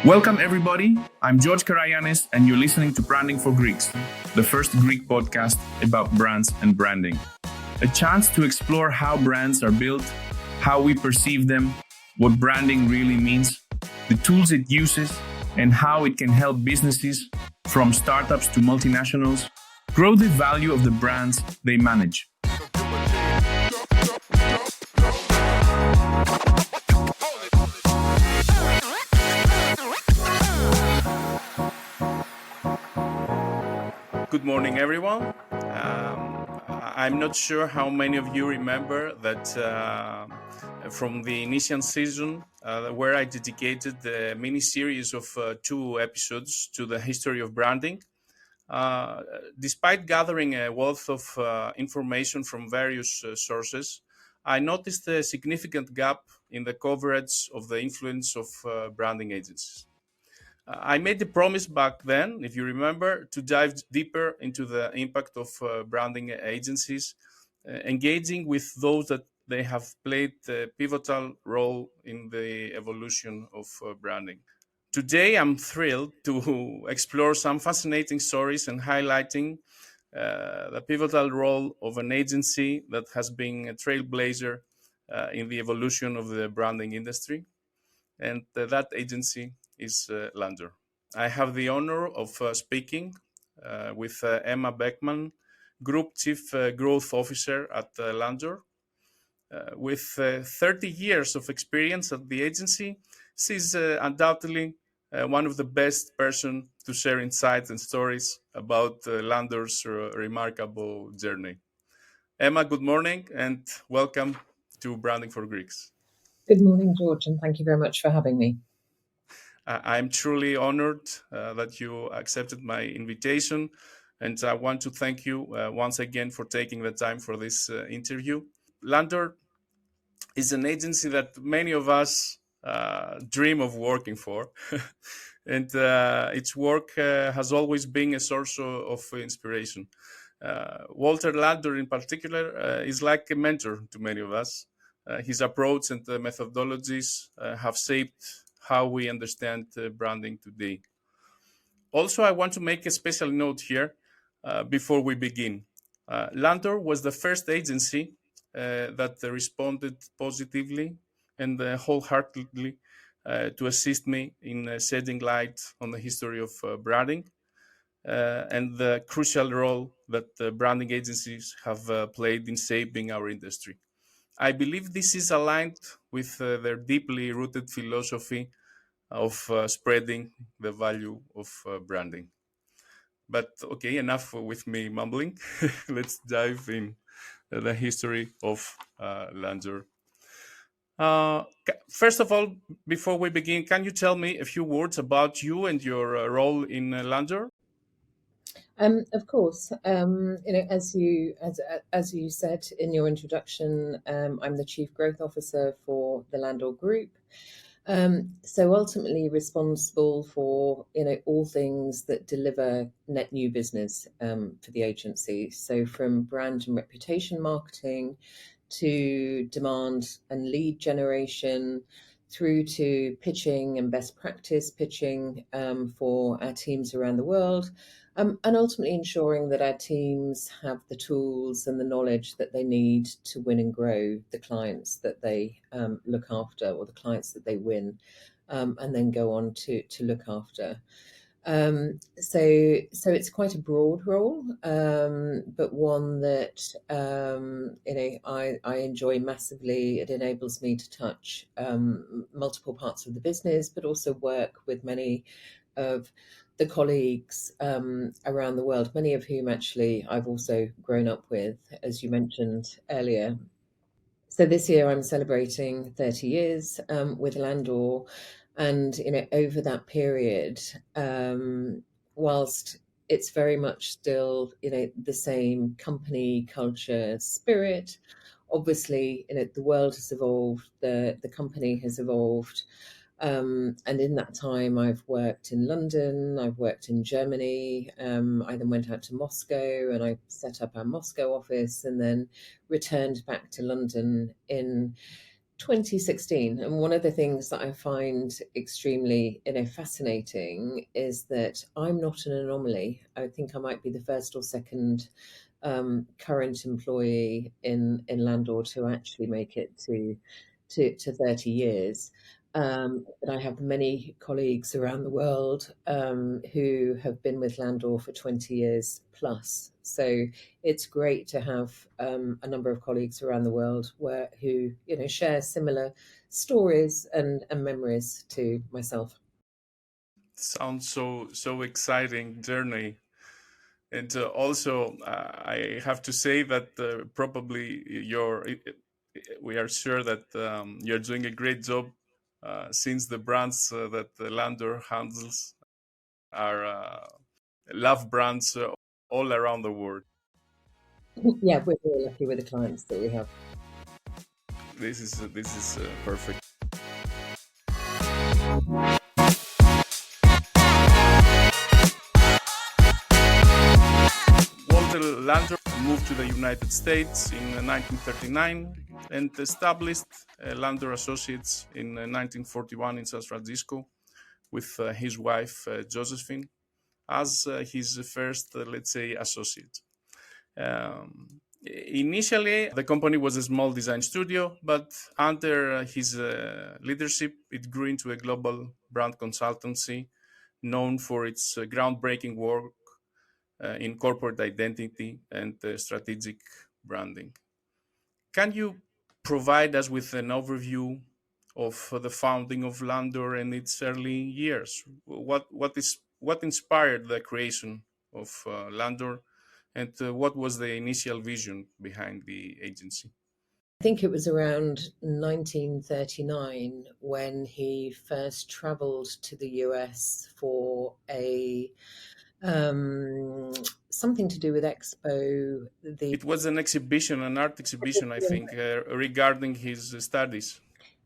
Welcome everybody, I'm George Karayiannis and you're listening to Branding for Greeks, the first Greek podcast about brands and branding. A chance to explore how brands are built, how we perceive them, what branding really means, the tools it uses, and how it can help businesses, from startups to multinationals, grow the value of the brands they manage. Good morning, everyone. I'm not sure how many of you remember that from the initial season where I dedicated the mini-series of 2 episodes to the history of branding. Despite gathering a wealth of information from various sources, I noticed a significant gap in the coverage of the influence of branding agencies. I made the promise back then, if you remember, to dive deeper into the impact of branding agencies, engaging with those that they have played a pivotal role in the evolution of branding. Today, I'm thrilled to explore some fascinating stories and highlighting the pivotal role of an agency that has been a trailblazer in the evolution of the branding industry. And that agency is Landor. I have the honor of speaking with Emma Beckmann, Group Chief Growth Officer at Landor. With 30 years of experience at the agency, she's undoubtedly one of the best person to share insights and stories about Landor's remarkable journey. Emma, good morning and welcome to Branding for Greeks. Good morning, George, and thank you very much for having me. I'm truly honored that you accepted my invitation, and I want to thank you once again for taking the time for this interview. Landor is an agency that many of us dream of working for, and its work has always been a source of inspiration. Walter Landor in particular is like a mentor to many of us. His approach and methodologies have shaped how we understand branding today. Also, I want to make a special note here before we begin. Landor was the first agency that responded positively and wholeheartedly to assist me in shedding light on the history of branding and the crucial role that branding agencies have played in shaping our industry. I believe this is aligned with their deeply rooted philosophy of spreading the value of branding. But okay, enough with me mumbling. Let's dive in the history of Landor. First of all, before we begin, can you tell me a few words about you and your role in Landor? Of course, as you said in your introduction, I'm the Chief Growth Officer for the Landor Group. So ultimately responsible for all things that deliver net new business for the agency. So from brand and reputation marketing to demand and lead generation, through to pitching and best practice pitching for our teams around the world. And ultimately ensuring that our teams have the tools and the knowledge that they need to win and grow the clients that they look after, or the clients that they win and then go on to look after. So it's quite a broad role, but one that I enjoy massively. It enables me to touch multiple parts of the business, but also work with many of the colleagues around the world, many of whom actually I've also grown up with, as you mentioned earlier. So this year I'm celebrating 30 years with Landor, and over that period, whilst it's very much still the same company culture spirit, obviously the world has evolved, the company has evolved. And in that time, I've worked in London, I've worked in Germany. I then went out to Moscow and I set up our Moscow office, and then returned back to London in 2016, and one of the things that I find extremely, fascinating is that I'm not an anomaly. I think I might be the first or second current employee in Landor to actually make it to 30 years. But I have many colleagues around the world who have been with Landor for 20 years plus. So it's great to have a number of colleagues around the world who share similar stories and memories to myself. Sounds so exciting journey. And also, I have to say that probably we are sure that you're doing a great job, since the brands that Landor handles are love brands all around the world. Yeah, we're very lucky with the clients that we have. This is perfect. Walter Landor moved to the United States in 1939 and established Landor Associates in 1941 in San Francisco with his wife Josephine as his first, let's say, associate. Initially, the company was a small design studio, but under his leadership, it grew into a global brand consultancy known for its groundbreaking work in corporate identity and strategic branding. Can you provide us with an overview of the founding of Landor and its early years? What inspired the creation of Landor, and what was the initial vision behind the agency? I think it was around 1939 when he first traveled to the US for a um, something to do with Expo. The It was an exhibition, an art exhibition, I think, regarding his studies.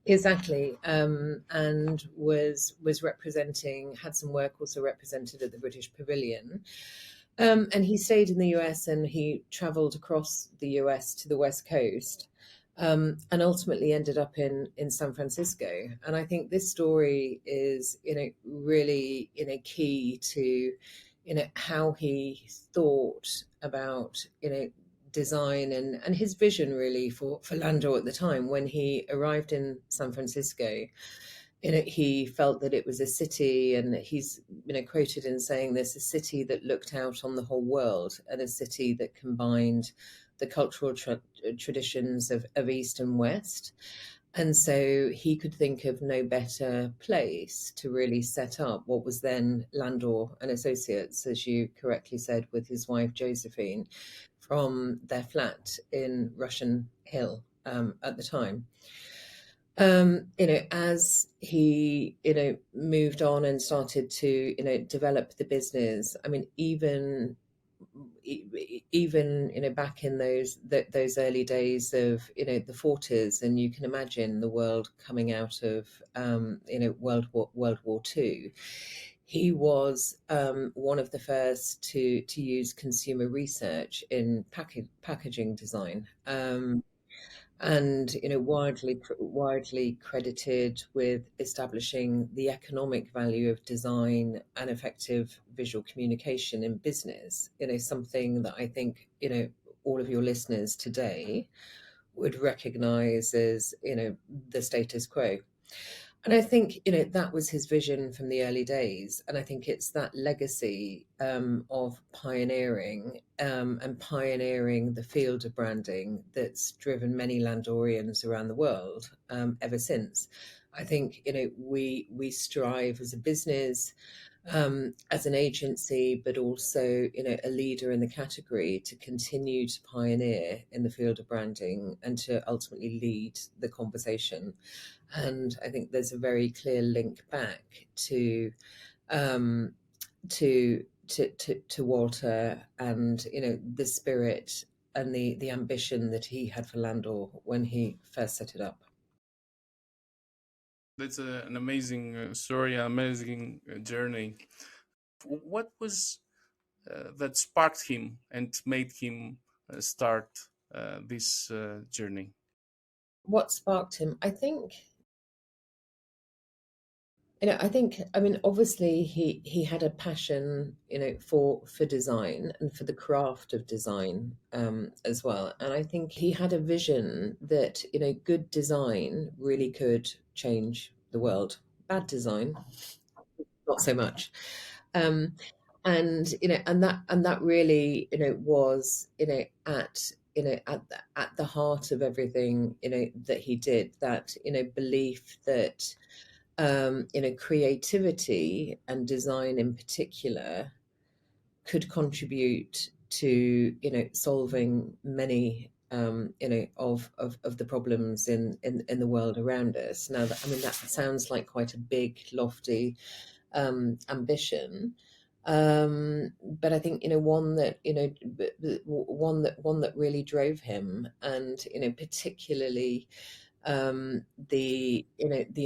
Exactly, and was representing, had some work also represented at the British Pavilion. And he stayed in the US and he traveled across the US to the West Coast, and ultimately ended up in San Francisco. And I think this story is, really, key to, how he thought about, design and his vision really for Landor at the time when he arrived in San Francisco. He felt that it was a city, and he's quoted in saying this, a city that looked out on the whole world, and a city that combined the cultural traditions of East and West. And so he could think of no better place to really set up what was then Landor and Associates, as you correctly said, with his wife Josephine, from their flat in Russian Hill at the time. As he, moved on and started to, develop the business. I mean, even back in those early days of the 40s, and you can imagine the world coming out of World War II. He was one of the first to use consumer research in packaging design. And widely credited with establishing the economic value of design and effective visual communication in business. Something that I think all of your listeners today would recognize as the status quo. And I think, that was his vision from the early days. And I think it's that legacy of pioneering and pioneering the field of branding that's driven many Landorians around the world ever since. I think, we strive as a business, as an agency, but also, a leader in the category, to continue to pioneer in the field of branding and to ultimately lead the conversation. And I think there's a very clear link back to um, to Walter, and the spirit and the ambition that he had for Landor when he first set it up. That's an amazing story, an amazing journey. What was that sparked him and made him start this journey? what sparked him? I mean, obviously he had a passion, for design and for the craft of design, as well. And I think he had a vision that, good design really could change the world. Bad design, not so much. Um, and that really, was, at the heart of everything, that he did. That, belief that, creativity and design in particular could contribute to, solving many, of the problems in the world around us. Now, I mean, that sounds like quite a big, lofty, ambition. But I think, one that, one that really drove him, and, particularly, the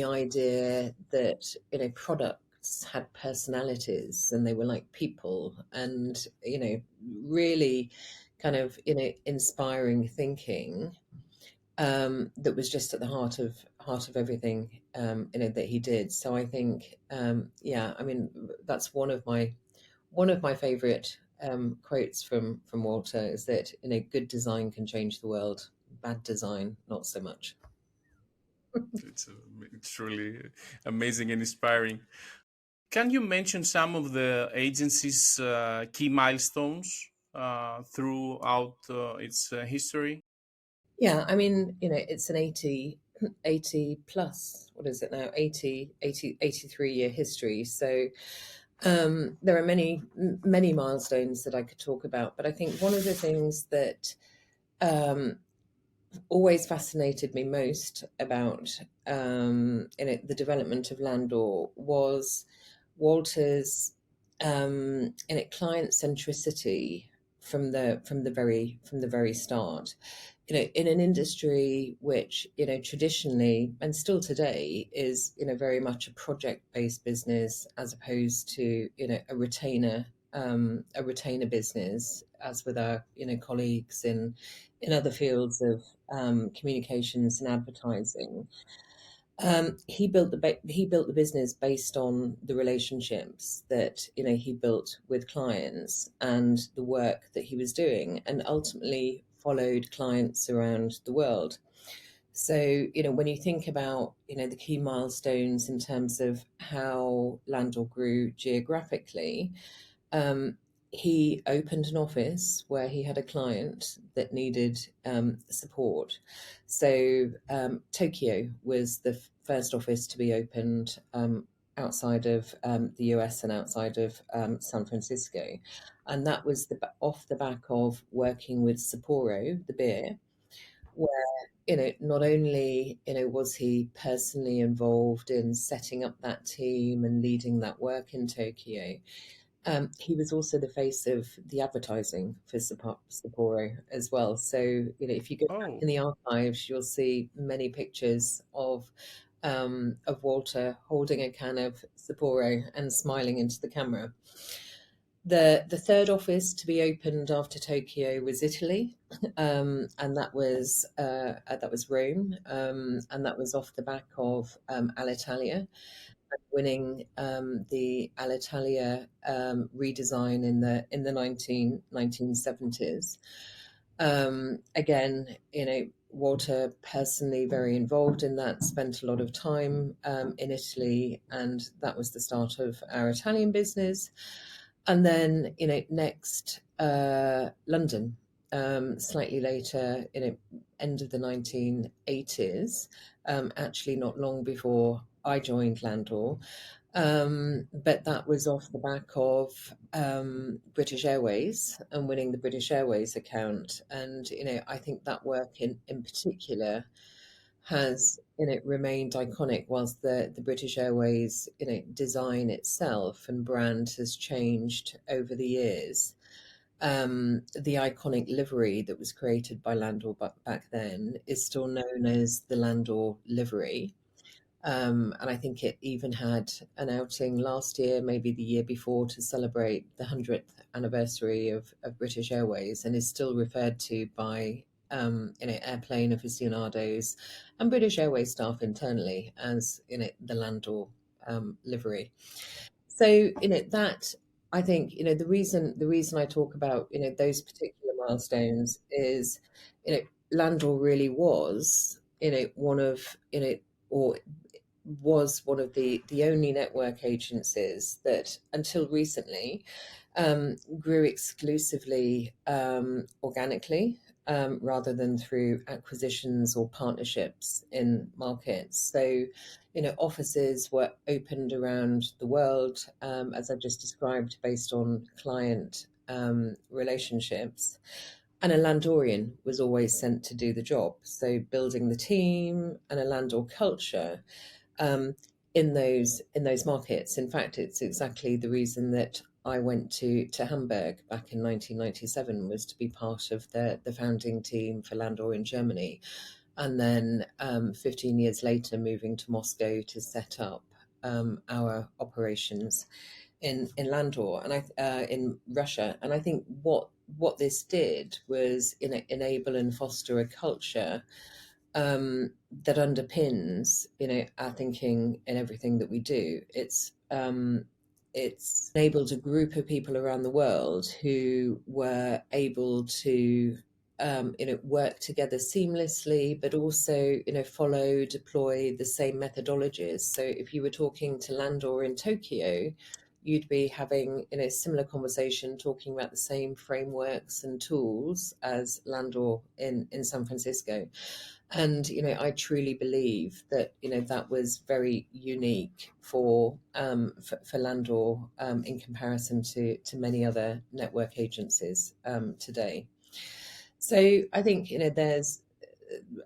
idea that, products had personalities and they were like people, and, really kind of, inspiring thinking, that was just at the heart of everything, that he did. So I think, yeah, I mean, that's one of my favorite, quotes from Walter, is that, good design can change the world, bad design not so much. It's really amazing and inspiring. Can you mention some of the agency's key milestones throughout its history? Yeah, I mean, it's an 80 plus, what is it now? 83-year history. So, there are many milestones that I could talk about, but I think one of the things that, um, always fascinated me most about, the development of Landor was Walter's, client centricity from the very start. In an industry which, traditionally and still today is, very much a project-based business, as opposed to, a retainer business, as with our, colleagues in other fields of, communications and advertising. He built the business based on the relationships that, he built with clients and the work that he was doing, and ultimately followed clients around the world. So, when you think about, the key milestones in terms of how Landor grew geographically, um, he opened an office where he had a client that needed, support. So, Tokyo was the first office to be opened, outside of, the US and outside of, San Francisco. And that was off the back of working with Sapporo, the beer, where, not only, was he personally involved in setting up that team and leading that work in Tokyo, he was also the face of the advertising for Sapporo as well. So, if you go back Oh, in the archives, you'll see many pictures of Walter holding a can of Sapporo and smiling into the camera. The third office to be opened after Tokyo was Italy, and that was Rome, and that was off the back of, Alitalia, winning, the Alitalia, redesign in the 1970s. Again, Walter personally very involved in that, spent a lot of time, in Italy, and that was the start of our Italian business. And then, next, London, slightly later, end of the 1980s, actually not long before I joined Landor. But that was off the back of, British Airways and winning the British Airways account. And, I think that work in particular has, remained iconic, whilst the British Airways, design itself and brand has changed over the years. The iconic livery that was created by Landor back then is still known as the Landor livery. And I think it even had an outing last year, maybe the year before, to celebrate the 100th anniversary of British Airways, and is still referred to by, airplane aficionados and British Airways staff internally as the Landor livery. So that, I think, the reason I talk about those particular milestones is Landor really was one of or was one of the only network agencies that until recently grew exclusively organically, rather than through acquisitions or partnerships in markets. So, offices were opened around the world, as I've just described, based on client relationships. And a Landorian was always sent to do the job. So, building the team and a Landor culture um, in those markets. In fact, it's exactly the reason that I went to Hamburg back in 1997, was to be part of the founding team for Landor in Germany, and then 15 years later moving to Moscow to set up our operations in Landor and in Russia. And I think what this did was enable and foster a culture that underpins, our thinking in everything that we do. It's enabled a group of people around the world who were able to, work together seamlessly, but also, follow, deploy the same methodologies. So if you were talking to Landor in Tokyo, you'd be having, similar conversation, talking about the same frameworks and tools as Landor in San Francisco. And I truly believe that that was very unique for Landor, in comparison to many other network agencies today. So I think there's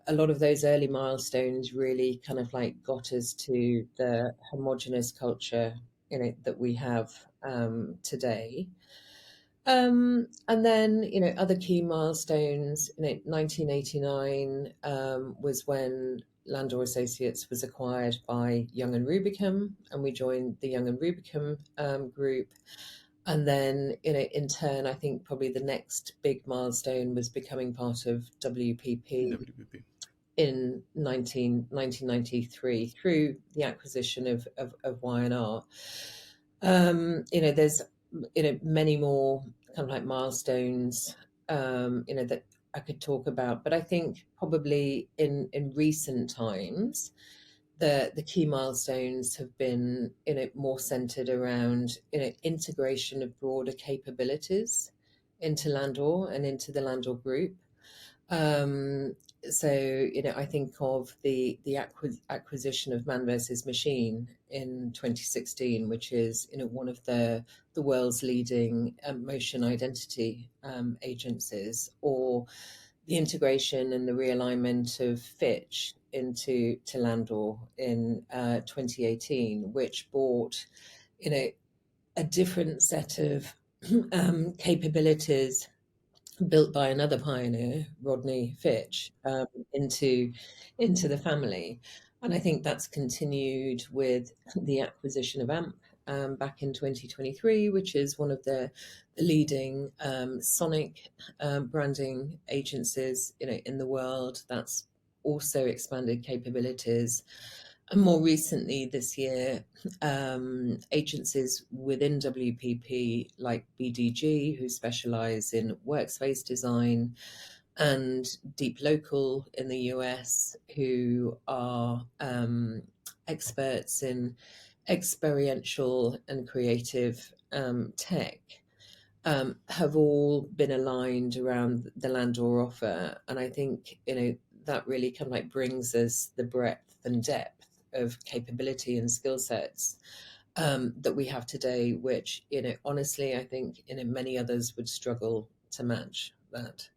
a lot of those early milestones really kind of like got us to the homogenous culture that we have today. And then, other key milestones, 1989 was when Landor Associates was acquired by Young and Rubicam, and we joined the Young and Rubicam group. And then, in turn, I think probably the next big milestone was becoming part of WPP in 1993 through the acquisition of Y&R. There's many more kind of like milestones that I could talk about, but I think probably in recent times the key milestones have been more centered around integration of broader capabilities into Landor and into the Landor group. Um, so I think of the acquisition of Man versus Machine in 2016, which is one of the world's leading motion identity agencies, or the integration and the realignment of Fitch into Landor in 2018, which brought a different set of capabilities built by another pioneer, Rodney Fitch, into the family. And I think that's continued with the acquisition of AMP back in 2023, which is one of the leading sonic branding agencies in the world. That's also expanded capabilities. And more recently this year, agencies within WPP like BDG, who specialize in workspace design, and Deep Local in the US, who are experts in experiential and creative tech, have all been aligned around the Landor offer. And I think, that really kind of like brings us the breadth and depth of capability and skill sets that we have today, which, honestly, I think, many others would struggle to match that.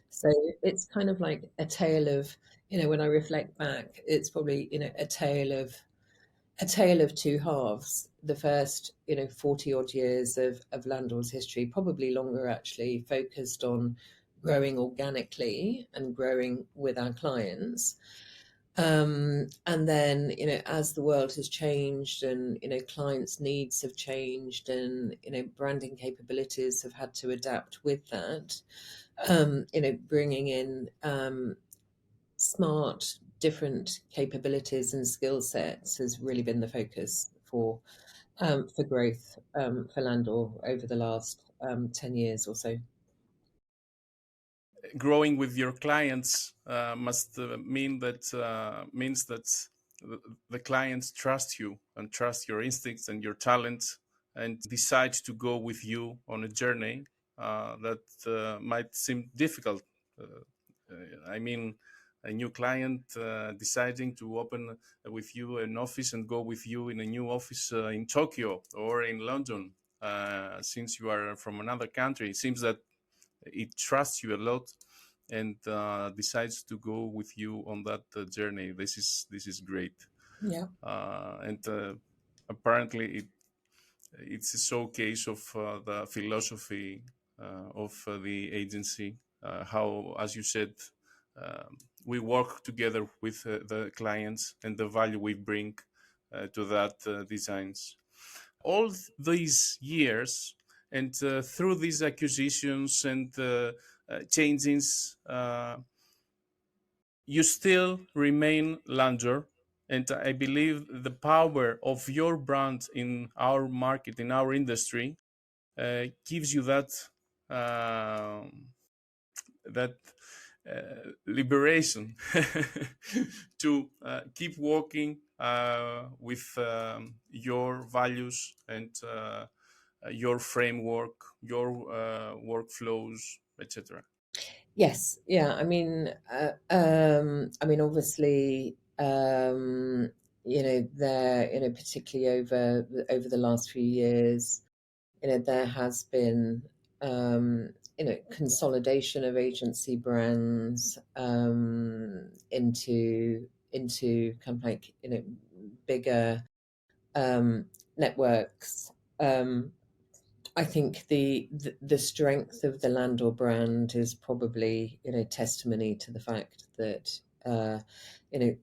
So it's kind of like a tale of, when I reflect back, it's probably, a tale of two halves. The first, 40 odd years of Landor's history, probably longer actually, focused on growing organically and growing with our clients. And then, as the world has changed and, clients' needs have changed and, branding capabilities have had to adapt with that, bringing in smart, different capabilities and skill sets has really been the focus for growth for Landor over the last 10 years or so. Growing with your clients must means that the clients trust you and trust your instincts and your talent and decide to go with you on a journey that might seem difficult. I mean, a new client deciding to open with you an office and go with you in a new office in Tokyo or in London, since you are from another country, it seems that it trusts you a lot and decides to go with you on that journey. This is great, Yeah. and apparently it's a showcase of the philosophy of the agency. How, as you said, we work together with the clients and the value we bring to that designs. All these years and through these acquisitions and changes, you still remain Landor. And I believe the power of your brand in our market, in our industry, gives you uh, that liberation to keep walking with your values and your framework, your workflows, etc. Yes. Yeah. Obviously, there, particularly over the last few years, there has been, consolidation of agency brands into kind of like, bigger networks. I think the strength of the Landor brand is probably, testimony to the fact that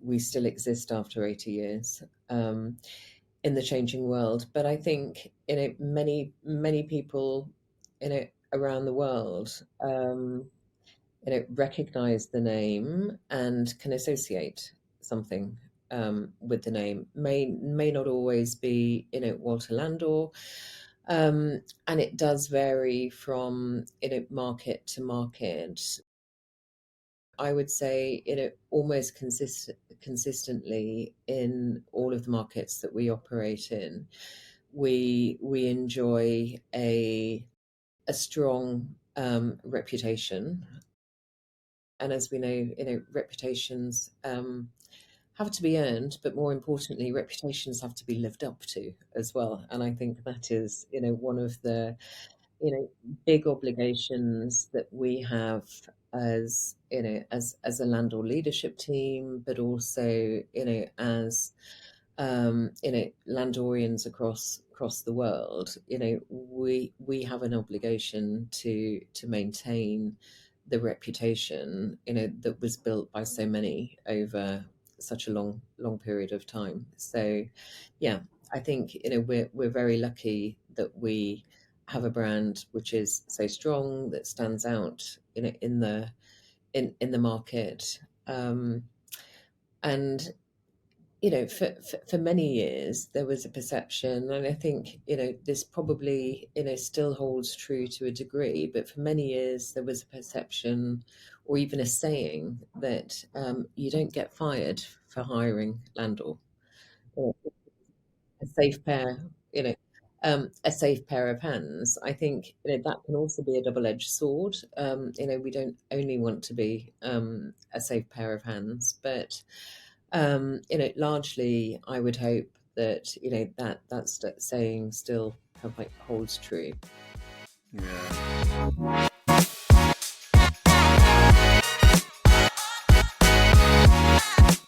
we still exist after 80 years in the changing world. But I think many people around the world recognize the name and can associate something with the name. May not always be Walter Landor, and it does vary from market to market. I would say almost consistently in all of the markets that we operate in, we enjoy a strong reputation. And as we know, reputations have to be earned, but more importantly, reputations have to be lived up to as well. And I think that is, one of the, big obligations that we have as, as a Landor leadership team, but also, as Landorians across the world. We have an obligation to maintain the reputation that was built by so many over such a long period of time. So, yeah, I think we're very lucky that we have a brand which is so strong, that stands out in the market. And for many years there was a perception, and I think this probably still holds true to a degree, but for many years there was a perception, or even a saying, that you don't get fired for hiring Landor. Or a safe pair, a safe pair of hands. I think that can also be a double-edged sword. We don't only want to be a safe pair of hands, but largely, I would hope that that saying still kind of like holds true. Yeah.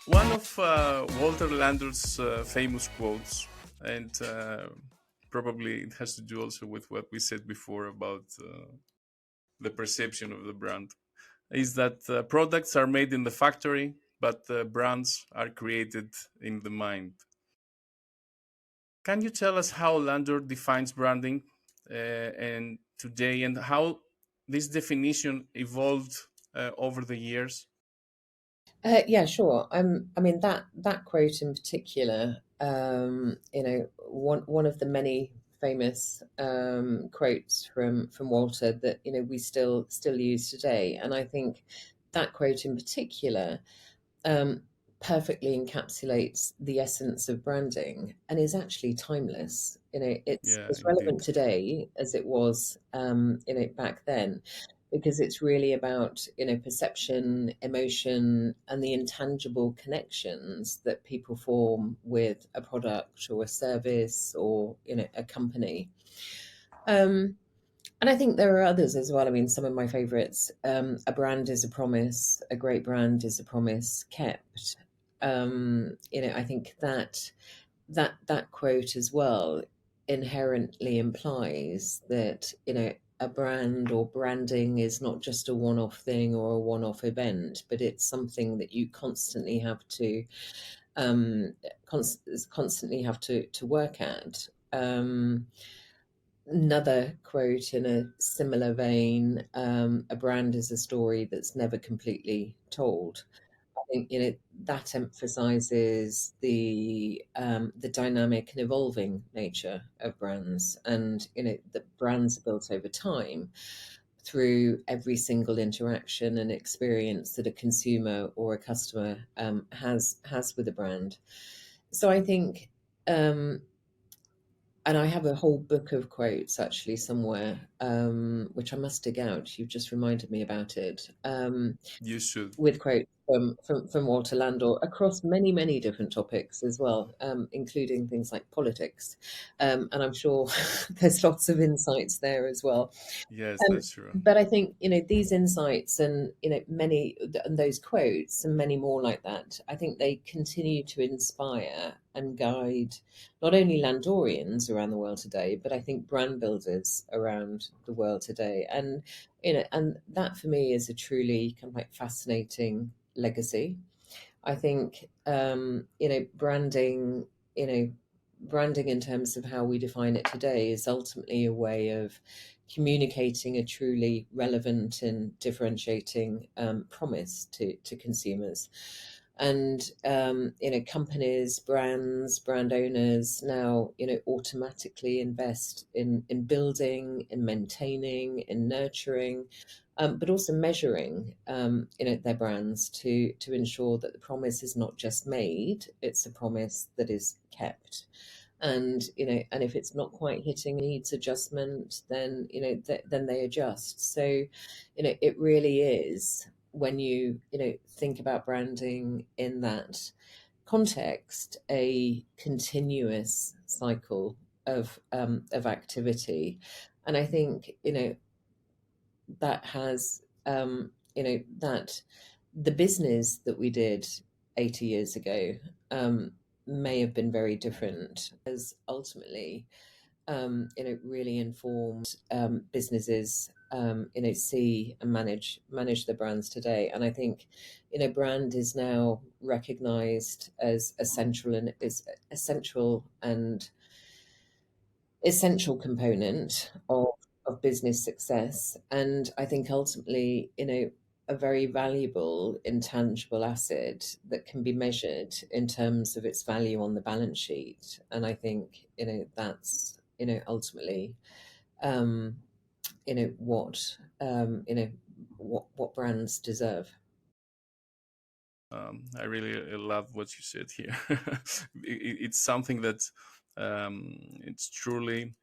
One of Walter Landor's famous quotes, and probably it has to do also with what we said before about the perception of the brand, is that products are made in the factory, but brands are created in the mind. Can you tell us how Landor defines branding and today, and how this definition evolved over the years? Yeah, sure. I mean that quote in particular, one of the many famous quotes from Walter that we still use today, and I think that quote in particular um, perfectly encapsulates the essence of branding and is actually timeless. It's Yeah, as relevant indeed. today as it was, back then, because it's really about perception, emotion, and the intangible connections that people form with a product or a service or a company. Um, and I think there are others as well. I mean, some of my favorites. A brand is a promise. A great brand is a promise kept. I think that quote as well inherently implies that a brand or branding is not just a one-off thing or a one-off event, but it's something that you constantly have to um, constantly have to work at. Another quote in a similar vein: "A brand is a story that's never completely told." I think that emphasizes the dynamic and evolving nature of brands, and that brands are built over time through every single interaction and experience that a consumer or a customer has with a brand. So I think. And I have a whole book of quotes actually somewhere, which I must dig out. You've just reminded me about it. You should. With quotes from Walter Landor across many different topics as well, including things like politics. And I'm sure there's lots of insights there as well. Yes, that's true. But I think these insights and many and those quotes and many more like that. I think they continue to inspire and guide not only Landorians around the world today, but I think brand builders around the world today. And and that for me is a truly kind of like fascinating legacy. I think you know, branding in terms of how we define it today is ultimately a way of communicating a truly relevant and differentiating promise to consumers. And companies, brands, brand owners now automatically invest in building, in maintaining, in nurturing, but also measuring their brands to ensure that the promise is not just made; it's a promise that is kept. And and if it's not quite hitting, needs adjustment, then then they adjust. So it really is, when you think about branding in that context, a continuous cycle of activity. And I think that has that the business that we did 80 years ago may have been very different, as ultimately really informed businesses see and manage their brands today. And I think brand is now recognized as essential component of business success. And I think ultimately, a very valuable intangible asset that can be measured in terms of its value on the balance sheet. And I think, that's, ultimately, um, what, what brands deserve. I really love what you said here. It's something that it's truly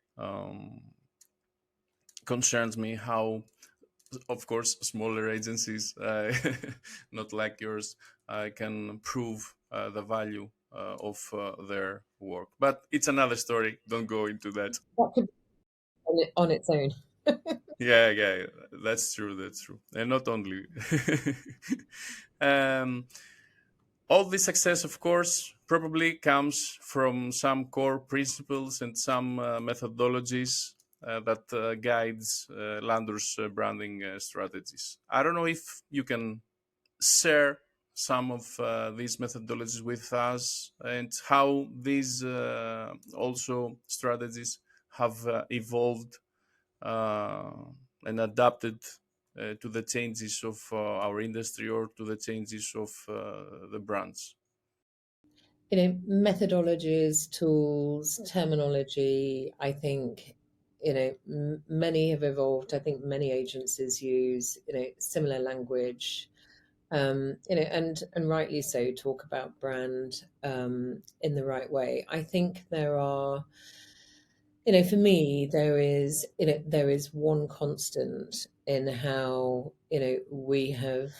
concerns me how, of course, smaller agencies, not like yours, can prove the value of their work. But it's another story. Don't go into that. That could be on its own. Yeah, yeah, that's true. That's true, and not only. um, all this success, of course, probably comes from some core principles and some methodologies that guides Landor's branding strategies. I don't know if you can share some of these methodologies with us and how these also strategies have evolved uh, and adapted to the changes of our industry or to the changes of the brands? Methodologies, tools, terminology, I think, many have evolved. I think many agencies use, similar language, and rightly so, talk about brand in the right way. I think there are, for me, there is one constant in how, we have,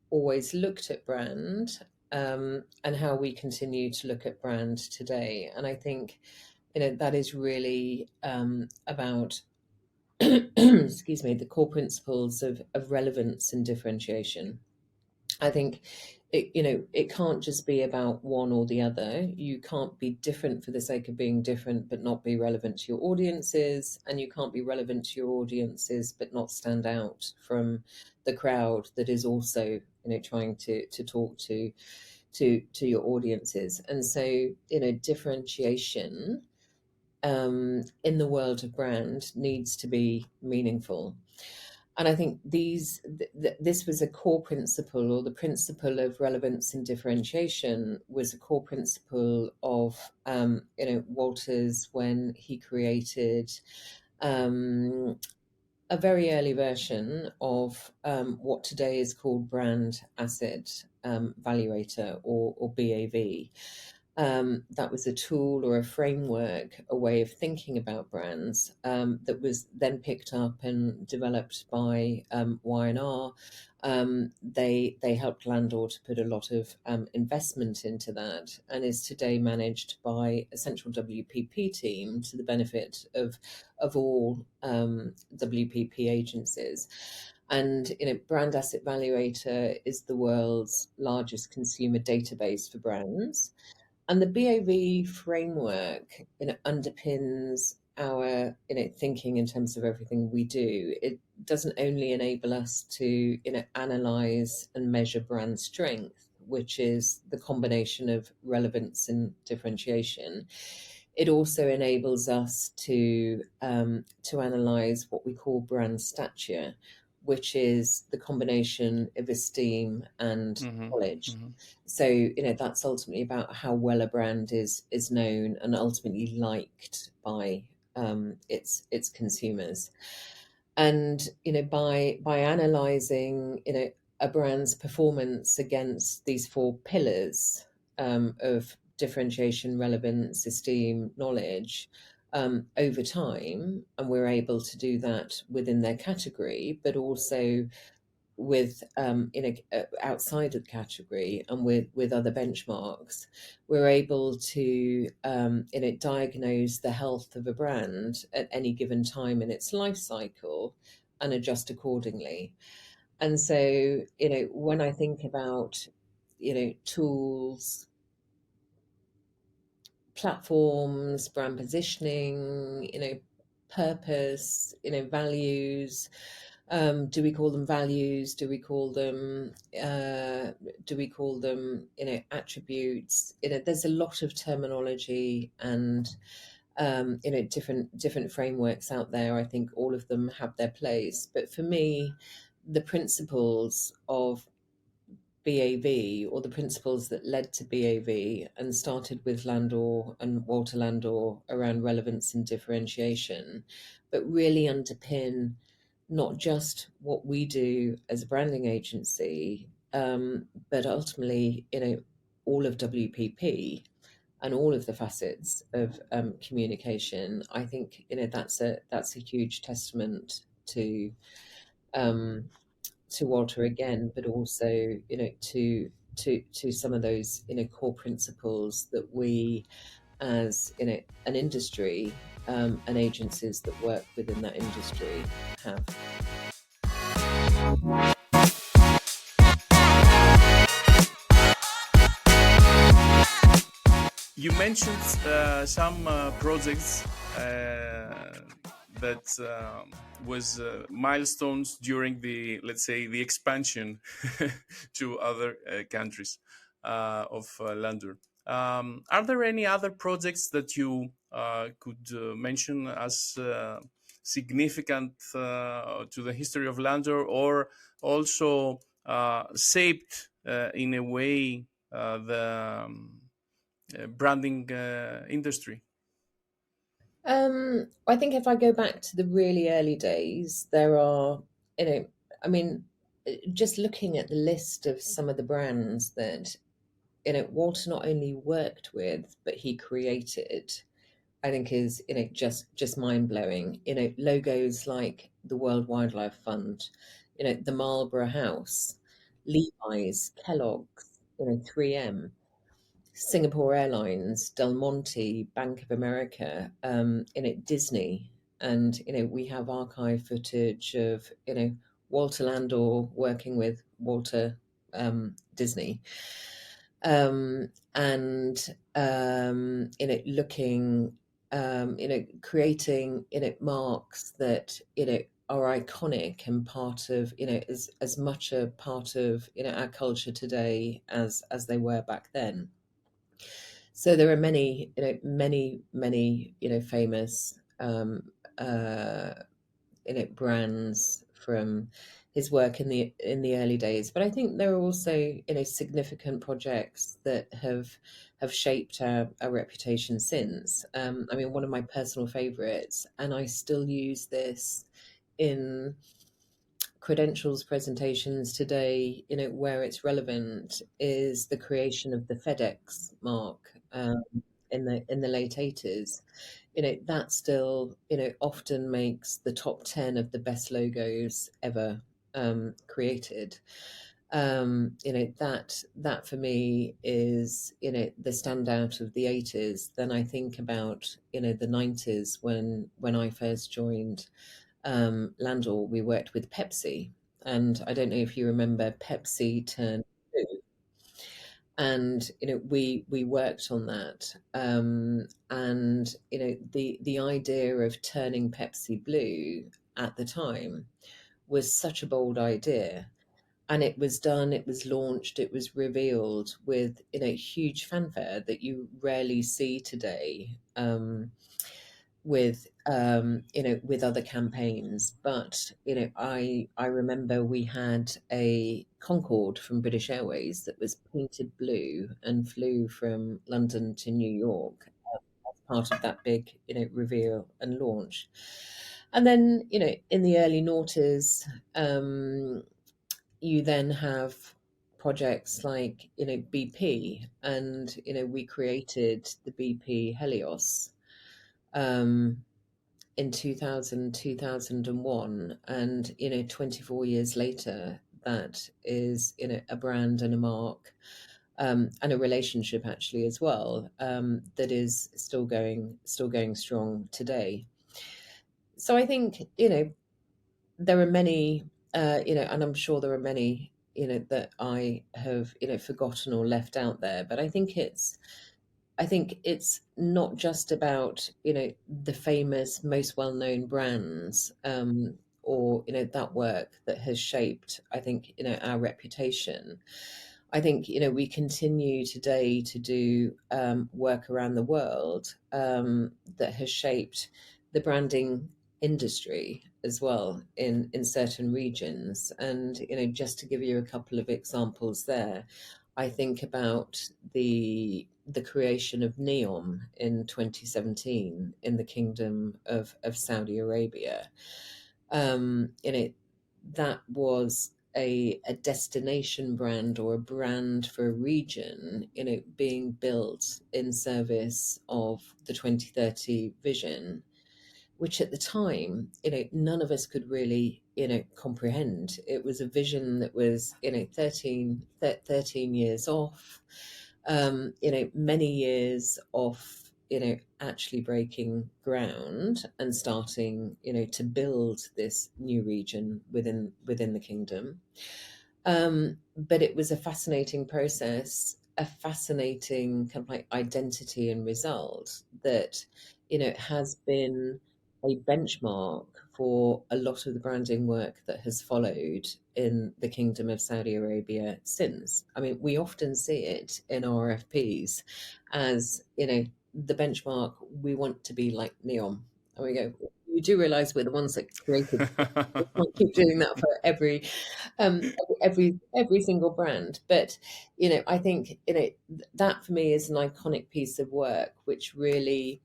always looked at brand, and how we continue to look at brand today. And I think, that is really about, excuse me, the core principles of relevance and differentiation. I think it can't just be about one or the other. You can't be different for the sake of being different, but not be relevant to your audiences, and you can't be relevant to your audiences, but not stand out from the crowd that is also, trying to talk to your audiences. And so, differentiation in the world of brand needs to be meaningful. And I think this was a core principle, or the principle of relevance and differentiation was a core principle of, Walter's when he created a very early version of what today is called brand asset valuator, or BAV. That was a tool or a framework, a way of thinking about brands that was then picked up and developed by Y&R. They helped Landor to put a lot of investment into that, and is today managed by a central WPP team to the benefit of all WPP agencies. And Brand Asset Valuator is the world's largest consumer database for brands. And the BAV framework, underpins our, thinking in terms of everything we do. It doesn't only enable us to, analyze and measure brand strength, which is the combination of relevance and differentiation. It also enables us to analyze what we call brand stature, which is the combination of esteem and knowledge. So, that's ultimately about how well a brand is known and ultimately liked by its consumers. And by analyzing a brand's performance against these four pillars of differentiation, relevance, esteem, knowledge, over time, and we're able to do that within their category, but also with outside of the category and with other benchmarks, we're able to diagnose the health of a brand at any given time in its life cycle and adjust accordingly. And so, when I think about tools, platforms, brand positioning, purpose, values. Do we call them values? Do we call them attributes? There's a lot of terminology and different frameworks out there. I think all of them have their place. But for me, the principles of BAV, or the principles that led to BAV and started with Landor and Walter Landor around relevance and differentiation, but really underpin not just what we do as a branding agency, but ultimately, all of WPP and all of the facets of communication. I think that's a huge testament to Walter again, but also to some of those core principles that we, as an industry and agencies that work within that industry, have. You mentioned some projects that was milestones during the, let's say, the expansion to other countries of Landor. Are there any other projects that you could mention as significant to the history of Landor, or also shaped in a way the branding industry? I think if I go back to the really early days, there are, you know, I mean, just looking at the list of some of the brands that, Walter not only worked with, but he created, I think is, just mind blowing. Logos like the World Wildlife Fund, the Marlborough House, Levi's, Kellogg's, 3M. Singapore Airlines, Del Monte, Bank of America, Disney, and we have archive footage of Walter Landor working with Walter Disney, and looking, creating marks that are iconic and part of as much a part of our culture today as they were back then. So there are many, many, famous, uh, brands from his work in the early days. But I think there are also, significant projects that have shaped our reputation since. I mean, one of my personal favorites, and I still use this in credentials presentations today, where it's relevant, is the creation of the FedEx mark in the late 80s. That still, often makes the top 10 of the best logos ever created. That for me is, the standout of the 80s. Then I think about, the 90s when I first joined Landor. We worked with Pepsi, and I don't know if you remember Pepsi turned blue, and we worked on that, and the idea of turning Pepsi blue at the time was such a bold idea, and it was done, it was launched, it was revealed with huge fanfare that you rarely see today. With with other campaigns. But I remember we had a Concorde from British Airways that was painted blue and flew from London to New York as part of that big reveal and launch. And then in the early noughties, you then have projects like BP, and we created the BP Helios um, in 2000, 2001, and 24 years later, that is a brand and a mark, and a relationship actually as well, that is still going strong today. So I think there are many, and I'm sure there are many that I have forgotten or left out there, but I think it's not just about the famous, most well-known brands, or that work that has shaped, I think, our reputation. I think we continue today to do work around the world that has shaped the branding industry as well in certain regions. And just to give you a couple of examples there, I think about the creation of NEOM in 2017 in the Kingdom of Saudi Arabia. That was a destination brand, or a brand for a region, being built in service of the 2030 vision, which at the time, none of us could really, comprehend. It was a vision that was, 13 years off, many years off, actually breaking ground and starting, to build this new region within the kingdom. But it was a fascinating process, a fascinating kind of like identity and result that, has been a benchmark for a lot of the branding work that has followed in the Kingdom of Saudi Arabia since. I mean, we often see it in RFPs as, the benchmark. We want to be like NEOM. And we go, you do realise we're the ones that created. We can't keep doing that for every single brand. But I think that for me is an iconic piece of work, which really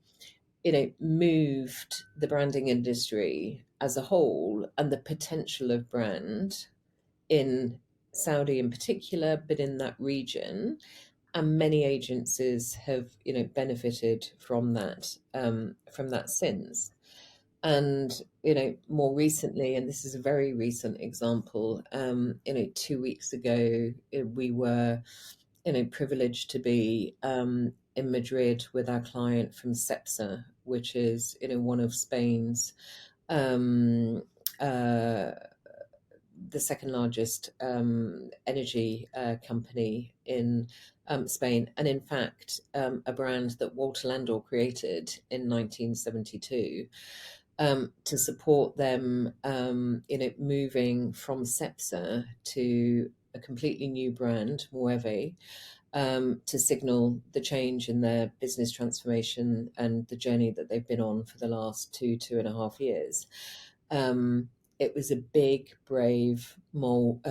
moved the branding industry as a whole and the potential of brand in Saudi in particular, but in that region. And many agencies have, benefited from that since. And more recently, and this is a very recent example, 2 weeks ago, we were privileged to be in Madrid with our client from Cepsa, which is one of Spain's um, uh, the second largest energy company in Spain, and in fact, a brand that Walter Landor created in 1972 to support them, moving from Cepsa to a completely new brand, Mueve, to signal the change in their business transformation and the journey that they've been on for the last 2.5 years. It was a big, brave move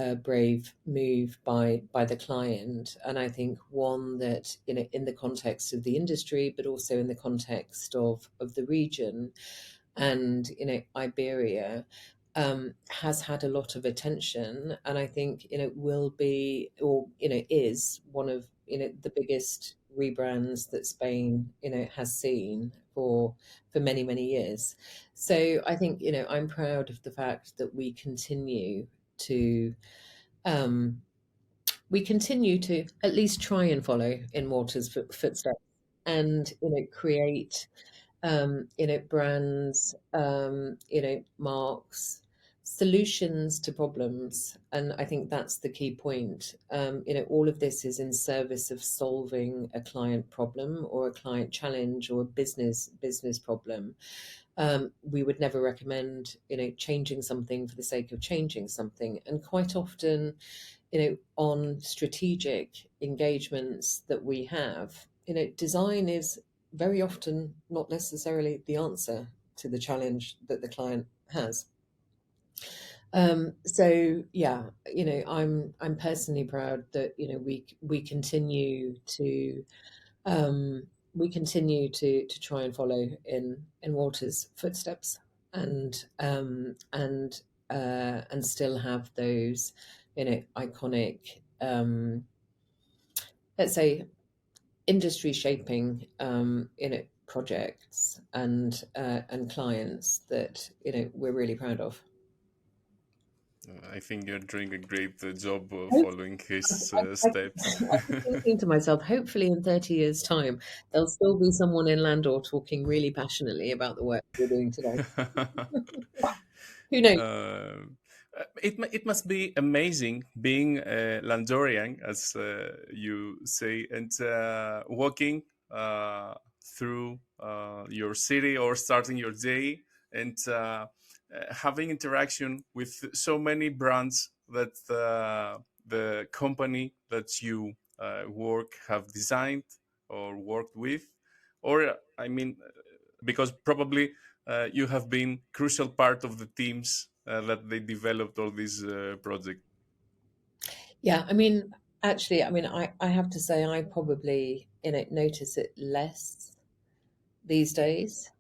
by the client, and I think one that in the context of the industry, but also in the context of the region, and Iberia, has had a lot of attention, and I think will be, or is one of the biggest rebrands that Spain has seen for many years. So I think I'm proud of the fact that um, we continue to at least try and follow in Walter's footsteps, and create brands, marks, solutions to problems. And I think that's the key point. All of this is in service of solving a client problem or a client challenge or a business problem. We would never recommend, changing something for the sake of changing something. And quite often, on strategic engagements that we have, design is very often not necessarily the answer to the challenge that the client has. So yeah, I'm personally proud that we continue to um, to try and follow in Walter's footsteps, and and still have those iconic, let's say, industry shaping projects and clients that we're really proud of. I think you're doing a great job I, following his I, steps. I keep thinking to myself, hopefully in 30 years' time, there'll still be someone in Landor talking really passionately about the work we're doing today. Who knows? Uh, it must be amazing being a Landorian, as you say, and walking through your city or starting your day, and having interaction with so many brands that the company that you work have designed or worked with, or I mean, because probably you have been crucial part of the teams that they developed all these projects. Yeah, actually, I have to say, I probably, notice it less these days.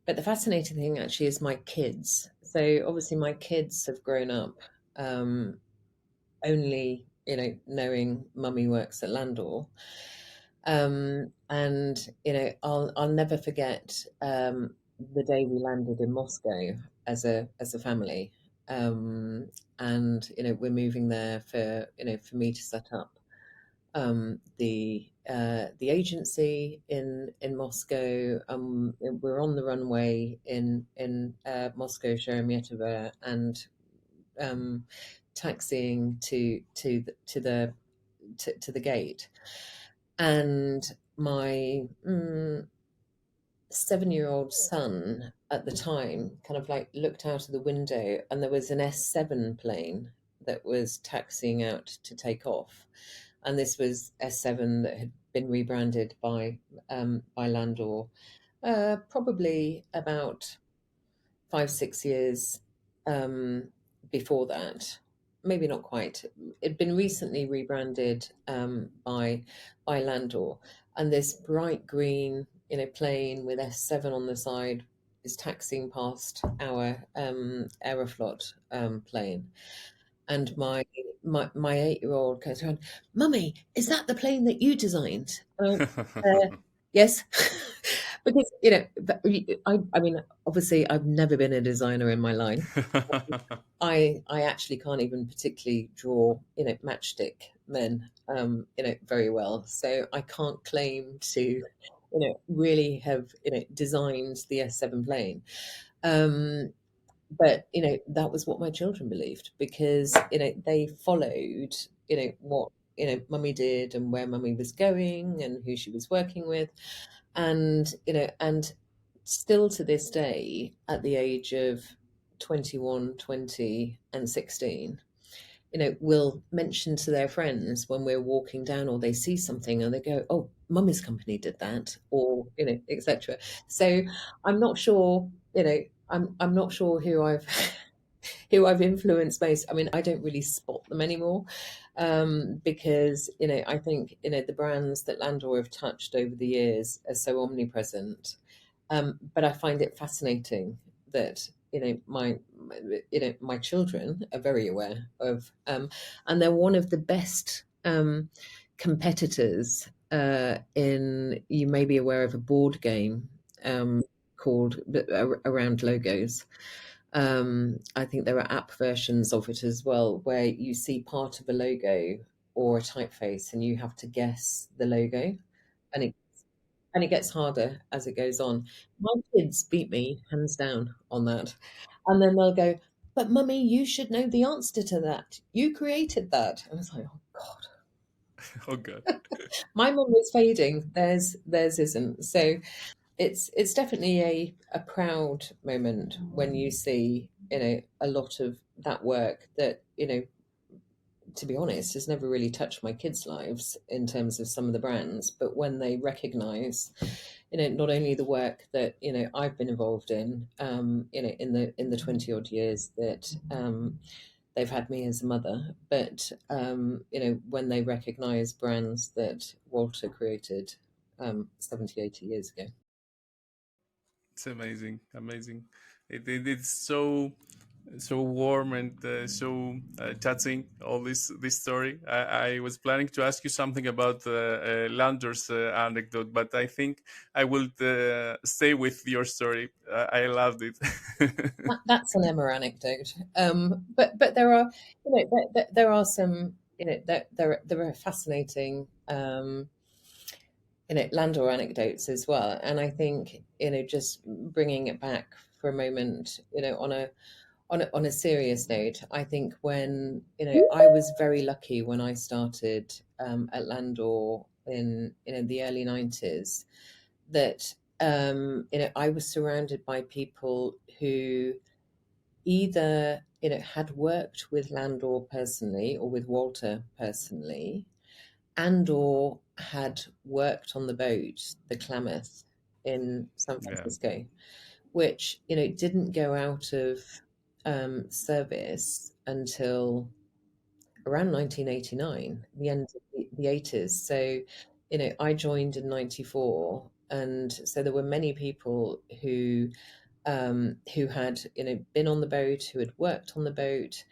But the fascinating thing actually is my kids. So obviously, my kids have grown up only, knowing mummy works at Landor. And I'll never forget the day we landed in Moscow as a family. Um, and we're moving there for for me to set up the agency in Moscow. We're on the runway in Moscow Sheremetyevo, and taxiing to the gate, and my 7-year-old son at the time kind of like looked out of the window, and there was an S7 plane that was taxiing out to take off, and this was S7 that had been rebranded by Landor, probably about 5, 6 years before that. Maybe not quite. It'd been recently rebranded by Landor, and this bright green, plane with S7 on the side is taxiing past our Aeroflot plane, and my 8-year-old goes around, "Mummy, is that the plane that you designed?" Yes, because I mean, obviously, I've never been a designer in my life. I actually can't even particularly draw, matchstick men, very well. So I can't claim to, really have, designed the S7 plane. Um, but that was what my children believed, because they followed what mummy did and where mummy was going and who she was working with, and and still to this day, at the age of 21, 20, and 16, will mention to their friends when we're walking down, or they see something and they go, "Oh, mummy's company did that," or etc. So I'm not sure, I'm not sure who I've who I've influenced most. I mean, I don't really spot them anymore, because I think the brands that Landor have touched over the years are so omnipresent. But I find it fascinating that my children are very aware of, and they're one of the best competitors. You may be aware of a board game called around logos. I think there are app versions of it as well, where you see part of a logo or a typeface, and you have to guess the logo, and it gets harder as it goes on. My kids beat me hands down on that, and then they'll go, "But mummy, you should know the answer to that. You created that." And I was like, "Oh God." Oh God. My mum is fading. Theirs isn't. So it's definitely a proud moment when you see a lot of that work that to be honest has never really touched my kids' lives in terms of some of the brands, but when they recognize not only the work that I've been involved in in the 20 odd years that they've had me as a mother, but when they recognize brands that Walter created 70, 80 years ago. It's amazing, amazing. It's so warm and so touching. All this story. I was planning to ask you something about Landor's anecdote, but I think I will stay with your story. I loved it. That's an Emma anecdote. But there are there are some there are fascinating Landor anecdotes as well. And I think just bringing it back for a moment, on a serious note, I think when I was very lucky when I started at Landor in the early 90s, that I was surrounded by people who either had worked with Landor personally or with Walter personally, and or had worked on the boat, the Klamath, in San Yeah, Francisco, which didn't go out of service until around 1989, the end of the 80s. So I joined in 94, and so there were many people who had been on the boat, who had worked on the boat,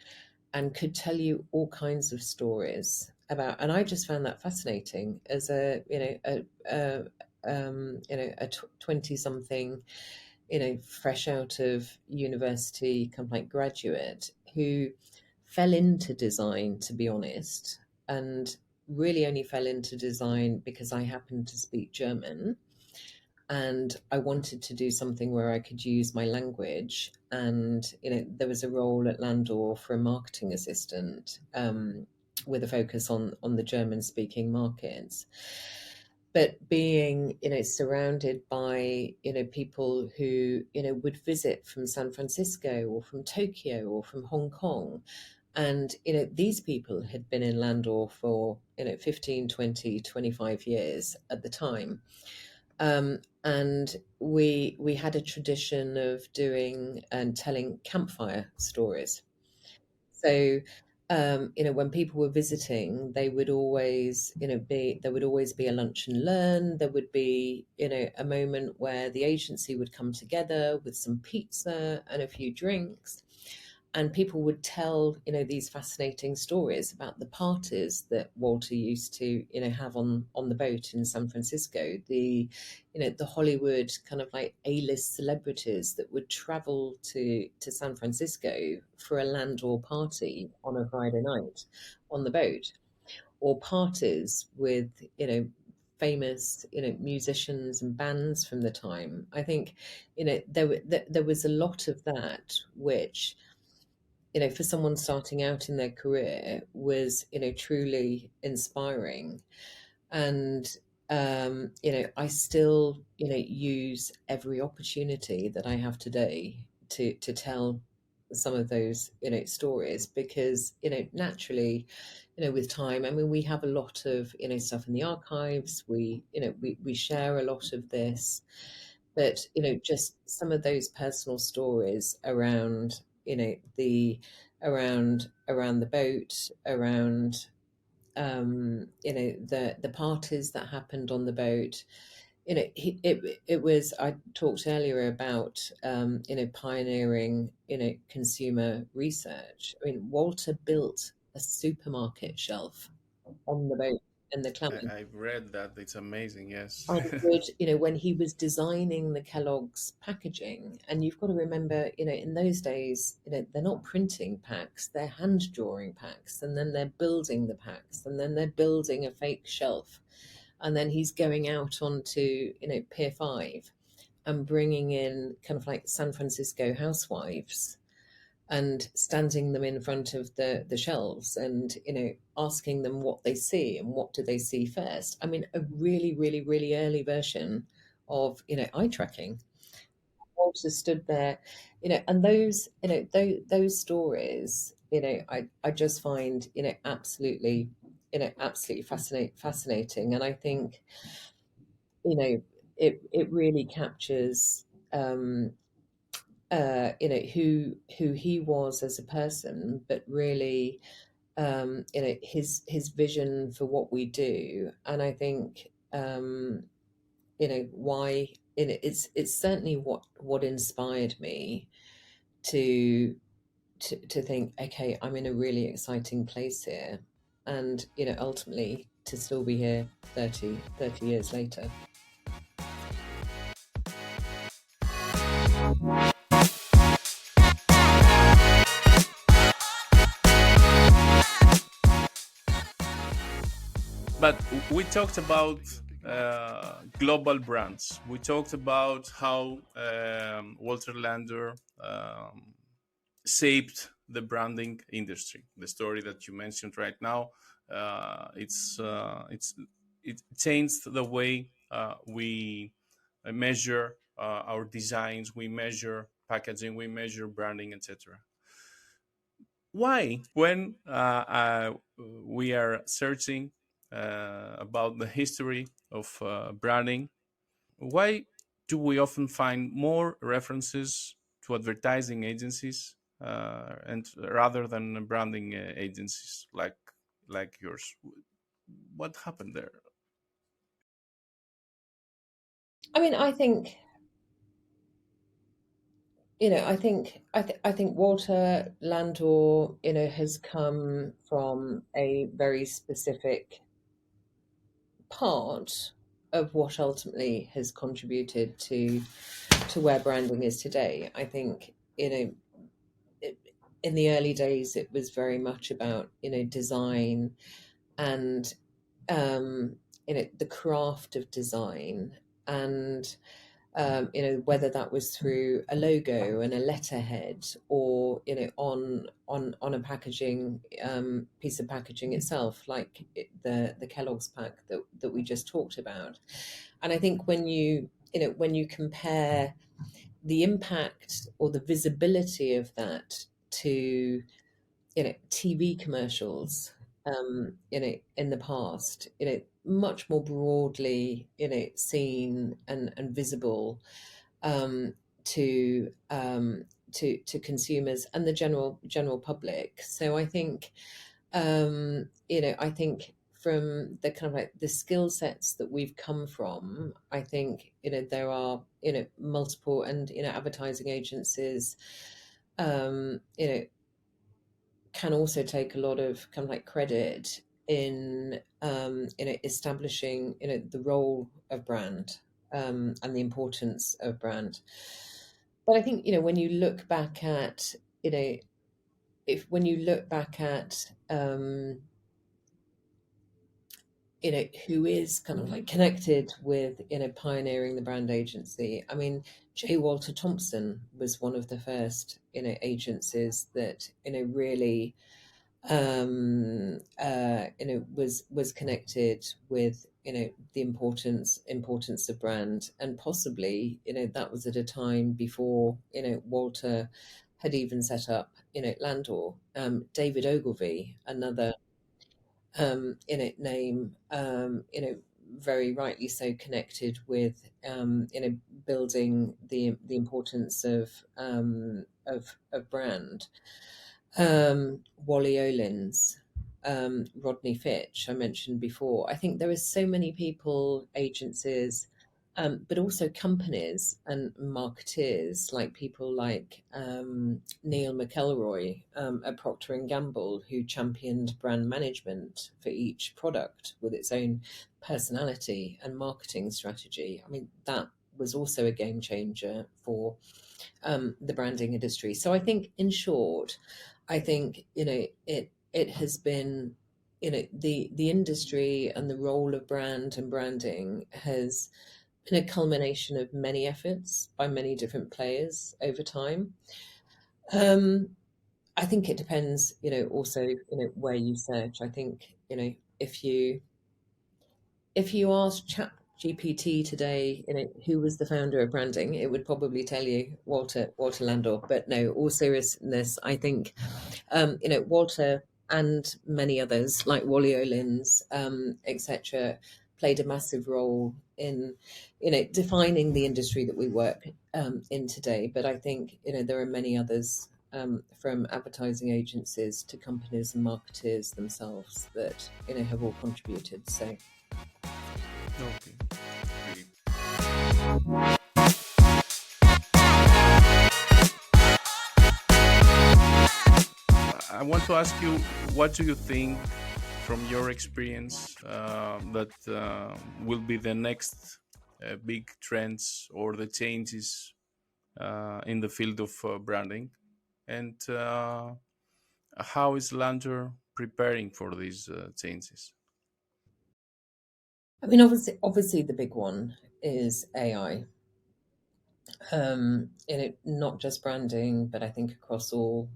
and could tell you all kinds of stories about. And I just found that fascinating as a 20 something, fresh out of university kind of like graduate, who fell into design, to be honest, and really only fell into design because I happened to speak German, and I wanted to do something where I could use my language. And there was a role at Landor for a marketing assistant, with a focus on the German speaking markets. But being surrounded by people who would visit from San Francisco or from Tokyo or from Hong Kong, and these people had been in Landor for 15, 20, 25 years at the time. and we had a tradition of doing and telling campfire stories. So, when people were visiting, they would always, there would always be a lunch and learn. There would be, a moment where the agency would come together with some pizza and a few drinks, and people would tell, these fascinating stories about the parties that Walter used to, have on the boat in San Francisco. The Hollywood kind of like A-list celebrities that would travel to San Francisco for a Landor party on a Friday night on the boat, or parties with, famous, musicians and bands from the time. I think, there was a lot of that which, for someone starting out in their career was, truly inspiring. And, I still, use every opportunity that I have today to tell some of those, stories, because, naturally, with time, I mean, we have a lot of, stuff in the archives. We share a lot of this, but, just some of those personal stories around, around the boat, around, the parties that happened on the boat. It was, I talked earlier about, pioneering, consumer research. I mean, Walter built a supermarket shelf on the boat in the Clement. I've read that. It's amazing. Yes. And would, when he was designing the Kellogg's packaging, and you've got to remember, in those days, they're not printing packs, they're hand drawing packs, and then they're building the packs, and then they're building a fake shelf. And then he's going out onto, Pier 5 and bringing in kind of like San Francisco housewives and standing them in front of the shelves, and asking them what they see and what do they see first. I mean, a really, really, really early version of, eye tracking. Walter stood there, and those, those stories, I just find, absolutely, absolutely fascinating. And I think, it really captures, who he was as a person, but really, his vision for what we do. And I think, why, it's certainly what inspired me to to think, okay, I'm in a really exciting place here, and, ultimately to still be here 30 years later. But we talked about global brands. We talked about how Walter Landor shaped the branding industry. The story that you mentioned right now, it changed the way we measure our designs, we measure packaging, we measure branding, etc. Why, when we are searching about the history of branding, why do we often find more references to advertising agencies and rather than branding agencies like yours? What happened there? I mean, I think, I think Walter Landor, has come from a very specific part of what ultimately has contributed to where branding is today. I think, it, in the early days, it was very much about, design and, um, the craft of design, and, whether that was through a logo and a letterhead, or, on a packaging, piece of packaging itself, like the Kellogg's pack that we just talked about. And I think when you compare the impact or the visibility of that to, TV commercials, in the past, much more broadly, seen and visible um, to to consumers and the general public. So I think I think from the kind of like the skill sets that we've come from, I think there are multiple and advertising agencies can also take a lot of kind of like credit in establishing the role of brand and the importance of brand. But I think when you look back at you know if when you look back at who is kind of like connected with pioneering the brand agency. I mean, J. Walter Thompson was one of the first agencies that really was connected with the importance of brand, and possibly that was at a time before Walter had even set up Landor. David Ogilvy, another name, very rightly so connected with building the importance of brand. Wally Olins, Rodney Fitch, I mentioned before. I think there are so many people, agencies, but also companies and marketeers, like people like Neil McElroy at Procter and Gamble, who championed brand management for each product with its own personality and marketing strategy. I mean, that was also a game changer for the branding industry. So I think, in short, I think it has been the industry and the role of brand and branding has been a culmination of many efforts by many different players over time. Um, I think it depends, also, where you search. I think, if you ask Chat GPT today, who was the founder of branding, it would probably tell you Walter Landor. But no, all seriousness, I think Walter and many others like Wally Olins, etc., played a massive role in defining the industry that we work in today. But I think there are many others. From advertising agencies to companies and marketers themselves that have all contributed. So Okay. Great. I want to ask you, what do you think, from your experience, that will be the next big trends or the changes in the field of branding, and how is Landor preparing for these changes? I mean, obviously, the big one is AI. Not just branding, but I think across all,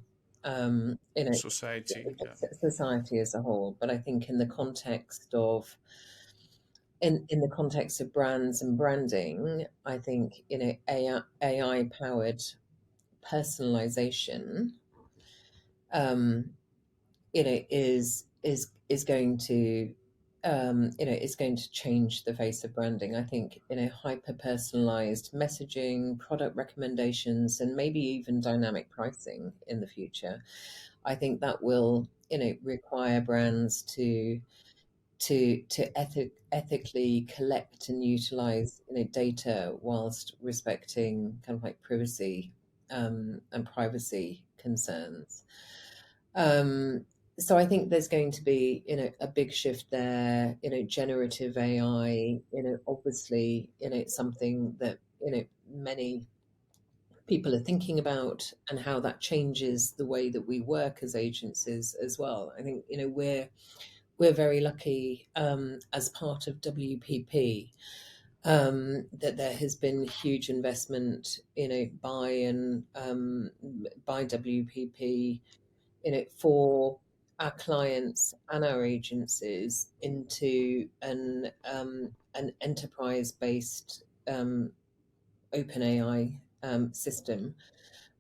Society, yeah. society as a whole. But I think in the context of in the context of brands and branding, I think AI powered personalization, um, is going to is going to change the face of branding. I think hyper personalized messaging, product recommendations, and maybe even dynamic pricing in the future. I think that will require brands to ethically collect and utilize data whilst respecting kind of like privacy and privacy concerns. Um, so I think there's going to be, a big shift there. Generative AI, obviously, it's something that many people are thinking about, and how that changes the way that we work as agencies as well. I think we're very lucky as part of WPP that there has been huge investment, by WPP for our clients and our agencies into an enterprise based open AI system,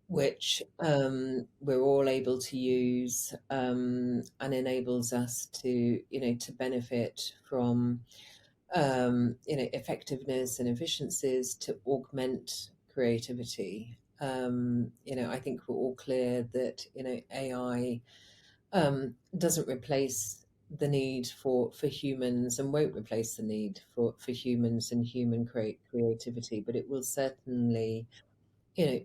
which we're all able to use, and enables us to, to benefit from, effectiveness and efficiencies to augment creativity. I think we're all clear that, AI doesn't replace the need for humans, and won't replace the need for humans and human creativity, but it will certainly,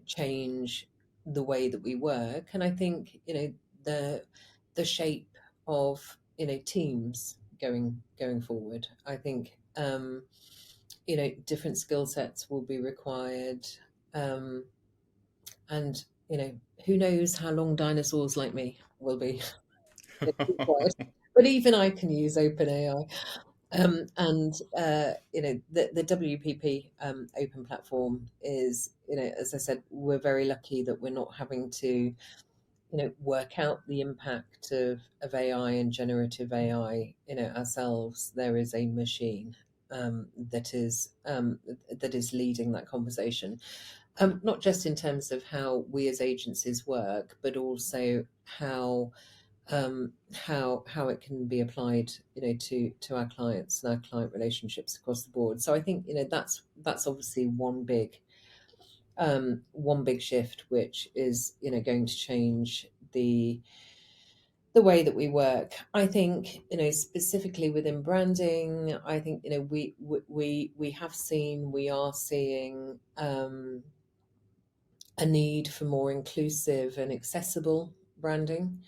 change the way that we work. And I think, the the shape of, teams going forward. I think, different skill sets will be required. Um, and, who knows how long dinosaurs like me will be required. But even I can use OpenAI. And the WPP open platform is, as I said, we're very lucky that we're not having to, work out the impact of AI and generative AI, ourselves. There is a machine that is leading that conversation, not just in terms of how we as agencies work, but also how it can be applied, to our clients and our client relationships across the board. So I think, that's obviously one big shift, which is, going to change the way that we work. I think, specifically within branding, I think, we have seen, we are seeing, a need for more inclusive and accessible branding.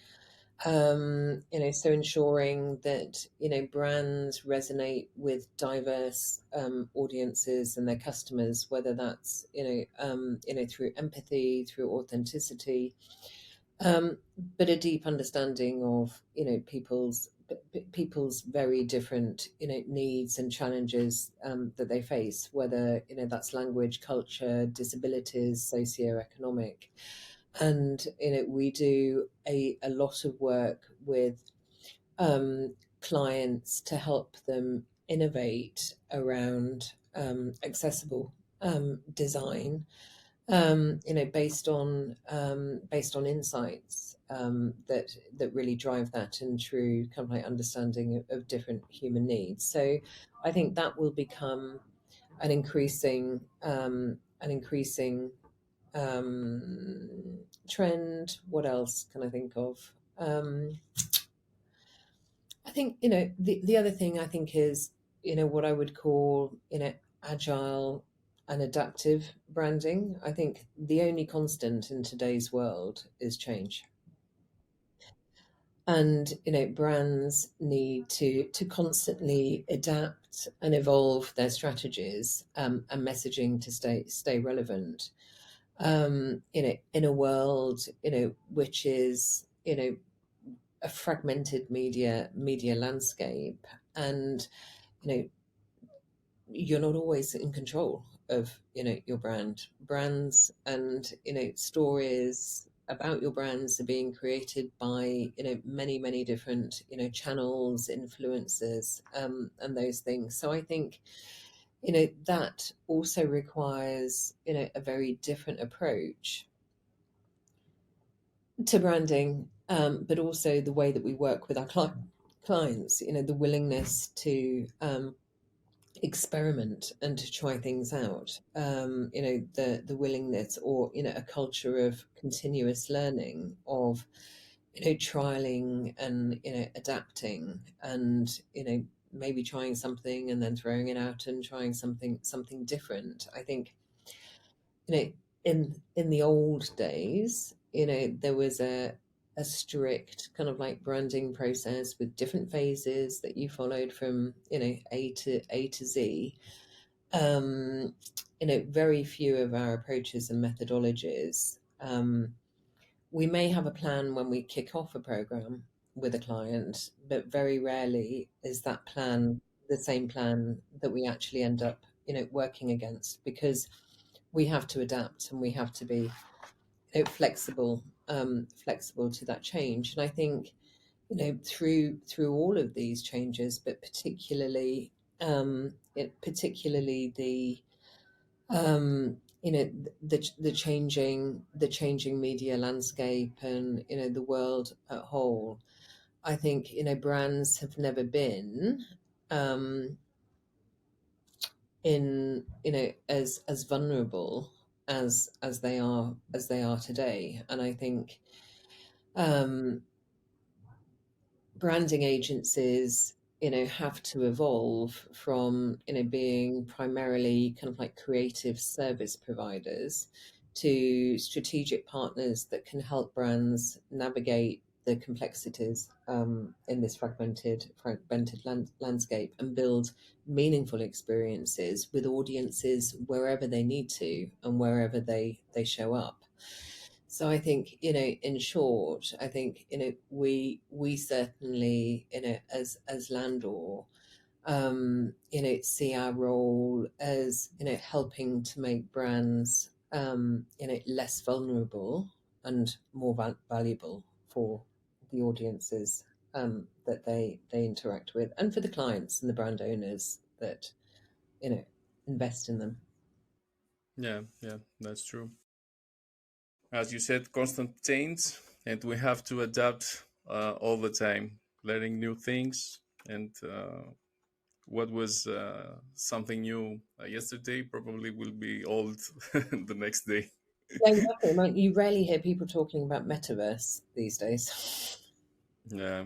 So ensuring that, brands resonate with diverse audiences and their customers, whether that's, through empathy, through authenticity, um, but a deep understanding of, people's very different, needs and challenges that they face, whether, that's language, culture, disabilities, socioeconomic. And, we do a lot of work with clients to help them innovate around accessible design, based on insights that really drive that, and true kind of like understanding of different human needs. So I think that will become an increasing trend. What else can I think of? I think, the other thing I think is, what I would call, agile and adaptive branding. I think the only constant in today's world is change. And, brands need to constantly adapt and evolve their strategies, and messaging to stay relevant. In a world, which is, a fragmented media landscape, and, you know you're not always in control of, your brands, and, stories about your brands are being created by, many different, channels, influencers, and those things. So I think, that also requires, a very different approach to branding, but also the way that we work with our clients, the willingness to experiment and to try things out, the willingness, or, a culture of continuous learning, of, trialing and, adapting, and, maybe trying something and then throwing it out and trying something different. I think, you know, in the old days, there was a strict kind of like branding process with different phases that you followed from, A to Z. Very few of our approaches and methodologies. We may have a plan when we kick off a program with a client, but very rarely is that plan the same plan that we actually end up, working against, because we have to adapt and we have to be, flexible to that change. And I think, through all of these changes, but particularly, particularly the the changing media landscape and the world at whole. I think brands have never been in as vulnerable as they are today. And I think branding agencies have to evolve from being primarily kind of like creative service providers to strategic partners that can help brands navigate the complexities in this fragmented landscape and build meaningful experiences with audiences wherever they need to and wherever they show up. So I think, in short, I think, we certainly, as Landor, see our role as, helping to make brands, less vulnerable and more valuable for the audiences that they interact with, and for the clients and the brand owners that, invest in them. Yeah, that's true. As you said, constant change, and we have to adapt all the time, learning new things. And what was something new yesterday probably will be old the next day. Yeah, exactly. Like, you rarely hear people talking about metaverse these days. Yeah.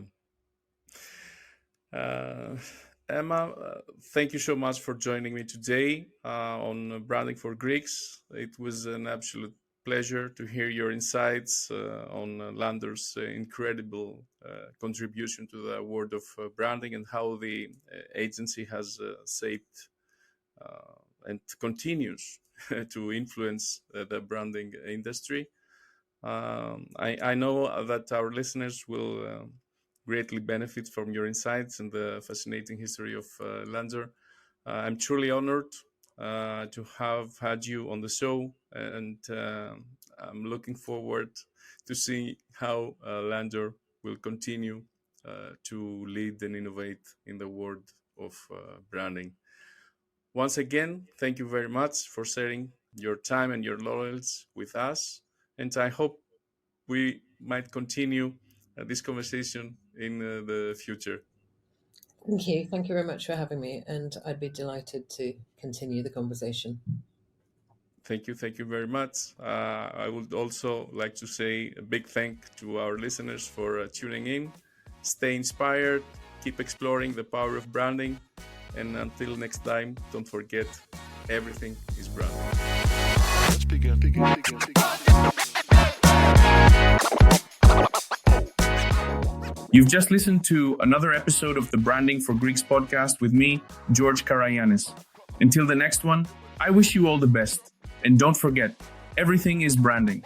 Emma, thank you so much for joining me today on Branding for Greeks. It was an absolute pleasure to hear your insights on Landor's incredible contribution to the world of branding and how the agency has shaped and continues to influence the branding industry. I know that our listeners will greatly benefit from your insights and the fascinating history of Landor. I'm truly honored to have had you on the show, and I'm looking forward to see how Landor will continue to lead and innovate in the world of branding. Once again, thank you very much for sharing your time and your laurels with us, and I hope we might continue this conversation in the future. Thank you. Thank you very much for having me, and I'd be delighted to continue the conversation. Thank you very much. I would also like to say a big thank to our listeners for tuning in. Stay inspired, keep exploring the power of branding, and until next time, don't forget, everything is branding. Let's begin. You've just listened to another episode of the Branding for Greeks podcast with me, George Karayiannis. Until the next one, I wish you all the best. And don't forget, everything is branding.